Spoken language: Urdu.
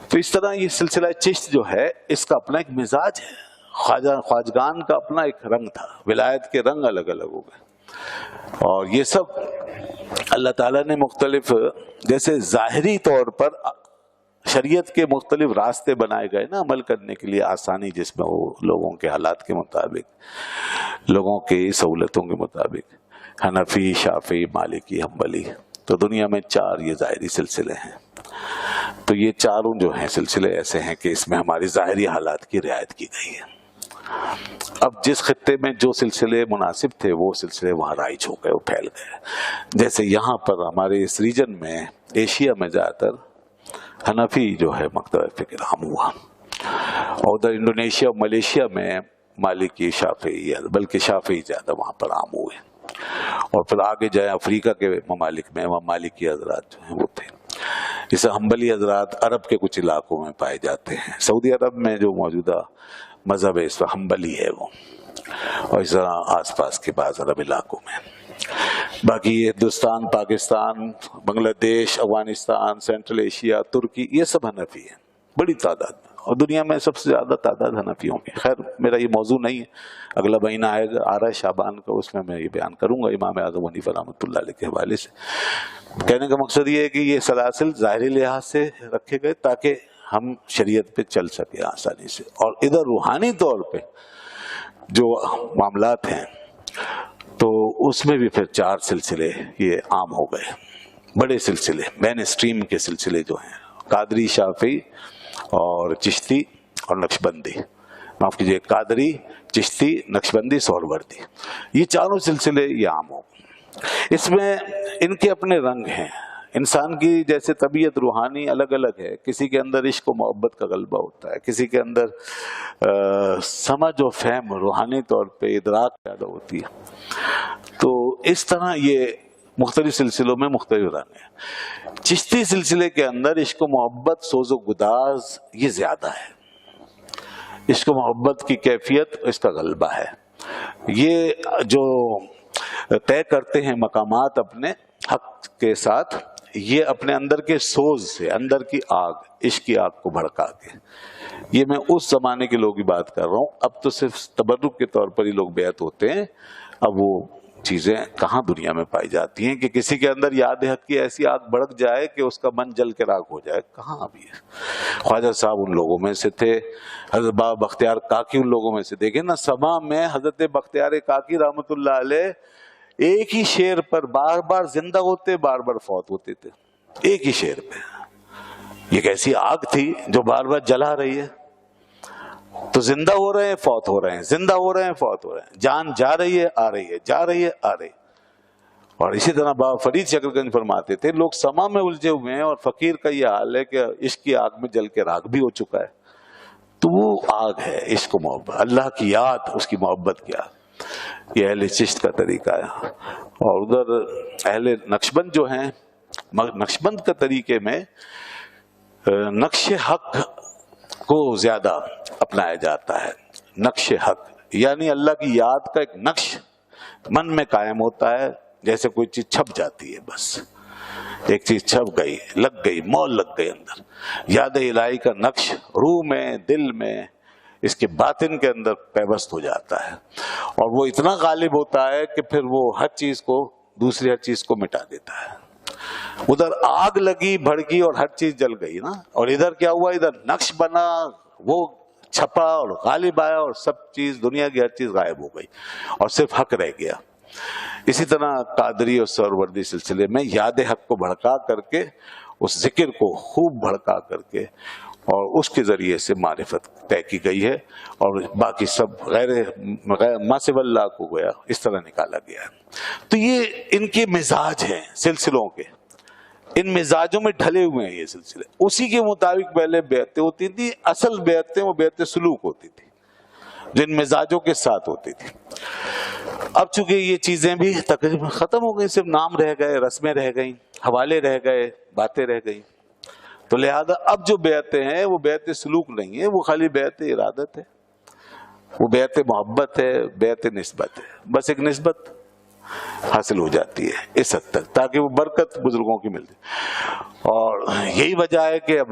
تو اس طرح یہ سلسلہ چشت جو ہے اس کا اپنا ایک مزاج ہے. خواجگان کا اپنا ایک رنگ تھا، ولایت کے رنگ الگ الگ ہو گئے. اور یہ سب اللہ تعالیٰ نے مختلف، جیسے ظاہری طور پر شریعت کے مختلف راستے بنائے گئے نا عمل کرنے کے لیے، آسانی جس میں وہ لوگوں کے حالات کے مطابق، لوگوں کی سہولتوں کے مطابق، حنفی، شافعی، مالکی، حنبلی. تو دنیا میں 4 یہ ظاہری سلسلے ہیں. تو یہ چاروں جو ہیں سلسلے ایسے ہیں کہ اس میں ہماری ظاہری حالات کی رعایت کی گئی ہے. اب جس خطے میں جو سلسلے مناسب تھے وہ سلسلے وہاں رائج ہو گئے، وہ پھیل گئے. جیسے یہاں پر ہمارے اس ریجن میں ایشیا میں زیادہ تر حنفی جو ہے مکتب فکر عام ہوا، اور ادھر انڈونیشیا اور ملیشیا میں مالکی، شافعی، بلکہ شافعی زیادہ وہاں پر عام ہوئے. اور پھر آگے جائے افریقہ کے ممالک میں وہاں مالکی حضرات جو ہیں وہ تھے. جیسے حنبلی حضرات عرب کے کچھ علاقوں میں پائے جاتے ہیں. سعودی عرب میں جو موجودہ مذہب ہے اس وقت حنبلی ہے وہ، اور اس طرح آس پاس کے بعض عرب علاقوں میں. باقی ہندوستان، پاکستان، بنگلہ دیش، افغانستان، سینٹرل ایشیا، ترکی، یہ سب حنفی ہیں بڑی تعداد میں، اور دنیا میں سب سے زیادہ تعداد حنفیوں کی. خیر میرا یہ موضوع نہیں ہے، اگلا مہینہ آ رہا ہے شعبان کا، اس میں یہ بیان کروں گا امام اعظم حنیفہ رحمۃ اللہ علیہ کے حوالے سے. کہنے کا مقصد یہ ہے کہ یہ سلاسل ظاہری لحاظ سے رکھے گئے تاکہ ہم شریعت پہ چل سکے آسانی سے. اور ادھر روحانی طور پہ جو معاملات ہیں تو اس میں بھی پھر 4 سلسلے یہ عام ہو گئے، بڑے سلسلے، مین اسٹریم کے سلسلے جو ہیں، قادری، شافعی اور چشتی اور نقشبندی. معاف کیجیے، قادری، چشتی، نقشبندی، سہروردی، یہ 4 سلسلے یہ عام ہو گئے. اس میں ان کے اپنے رنگ ہیں. انسان کی جیسے طبیعت روحانی الگ الگ ہے، کسی کے اندر عشق و محبت کا غلبہ ہوتا ہے، کسی کے اندر سمجھ و فہم روحانی طور پہ ادراک پیدا ہوتی ہے. تو اس طرح یہ مختلف سلسلوں میں مختلف رنگ ہیں. چشتی سلسلے کے اندر عشق و محبت، سوز و گداز یہ زیادہ ہے. عشق و محبت کی کیفیت، اس کا غلبہ ہے. یہ جو طے کرتے ہیں مقامات اپنے حق کے ساتھ، یہ اپنے اندر کے سوز سے، اندر کی آگ، عشق کی آگ کو بھڑکا کے. یہ میں اس زمانے کے لوگوں کی بات کر رہا ہوں. اب تو صرف تبرک کے طور پر ہی لوگ بیعت ہوتے ہیں. اب وہ چیزیں کہاں دنیا میں پائی جاتی ہیں کہ کسی کے اندر یاد حق کی ایسی آگ بھڑک جائے کہ اس کا من جل کے راکھ ہو جائے؟ کہاں ابھی ہے. خواجہ صاحب ان لوگوں میں سے تھے، حضرت بابا بختیار کاکی ان لوگوں میں سے. دیکھیں نا، سبا میں حضرت بختیار کاکی رحمت اللہ علیہ ایک ہی شعر پر بار بار زندہ ہوتے، بار بار فوت ہوتے تھے، ایک ہی شعر پہ. یہ کیسی آگ تھی جو بار بار جلا رہی ہے. تو زندہ ہو رہے ہیں، فوت ہو رہے ہیں، زندہ ہو رہے ہیں، فوت ہو رہے ہیں. جان جا رہی ہے، آ رہی ہے، جا رہی ہے، آ رہی. اور اسی طرح بابا فرید شکر گنج فرماتے تھے، لوگ سما میں الجھے ہوئے ہیں اور فقیر کا یہ حال ہے کہ عشق کی آگ میں جل کے راکھ بھی ہو چکا ہے. تو وہ آگ ہے عشق و محبت، اللہ کی یاد، اس کی محبت کی آگ. یہ اہل چشت کا طریقہ ہے. اور ادھر اہل نقشبند جو ہیں، نقشبند کا طریقے میں نقش حق کو زیادہ اپنایا جاتا ہے. نقش حق یعنی اللہ کی یاد کا ایک نقش من میں قائم ہوتا ہے، جیسے کوئی چیز چھپ جاتی ہے. بس ایک چیز چھپ گئی، لگ گئی، مول لگ گئی اندر. یاد الہی کا نقش روح میں، دل میں، اس کے باطن کے اندر پیوست ہو جاتا ہے، اور وہ اتنا غالب ہوتا ہے کہ پھر وہ ہر چیز کو، دوسری ہر چیز کو مٹا دیتا ہے. ادھر آگ لگی، بھڑکی اور ہر چیز جل گئی نا، اور ادھر کیا ہوا، ادھر نقش بنا، وہ چھپا اور غالب آیا، اور سب چیز، دنیا کی ہر چیز غائب ہو گئی اور صرف حق رہ گیا. اسی طرح قادری اور سہروردی سلسلے میں یاد حق کو بھڑکا کر کے، اس ذکر کو خوب بھڑکا کر کے، اور اس کے ذریعے سے معرفت طے کی گئی ہے، اور باقی سب غیر ما سوی اللہ کو گویا اس طرح نکالا گیا ہے. تو یہ ان کے مزاج ہیں سلسلوں کے، ان مزاجوں میں ڈھلے ہوئے ہیں یہ سلسلے. اسی کے مطابق پہلے بیعتیں ہوتی تھی. اصل بیعتیں وہ بیعت سلوک ہوتی تھی جو ان مزاجوں کے ساتھ ہوتی تھی. اب چونکہ یہ چیزیں بھی تقریباً ختم ہو گئی، صرف نام رہ گئے، رسمیں رہ گئیں، حوالے رہ گئے، باتیں رہ گئیں. تو لہذا اب جو بیعتیں ہیں وہ بیعت سلوک نہیں ہے، وہ خالی بیعت ارادت ہے، وہ بیعت محبت ہے، بیعت نسبت ہے. بس ایک نسبت حاصل ہو جاتی ہے اس حد تک، تاکہ وہ برکت بزرگوں کی ملتی. اور یہی وجہ ہے کہ اب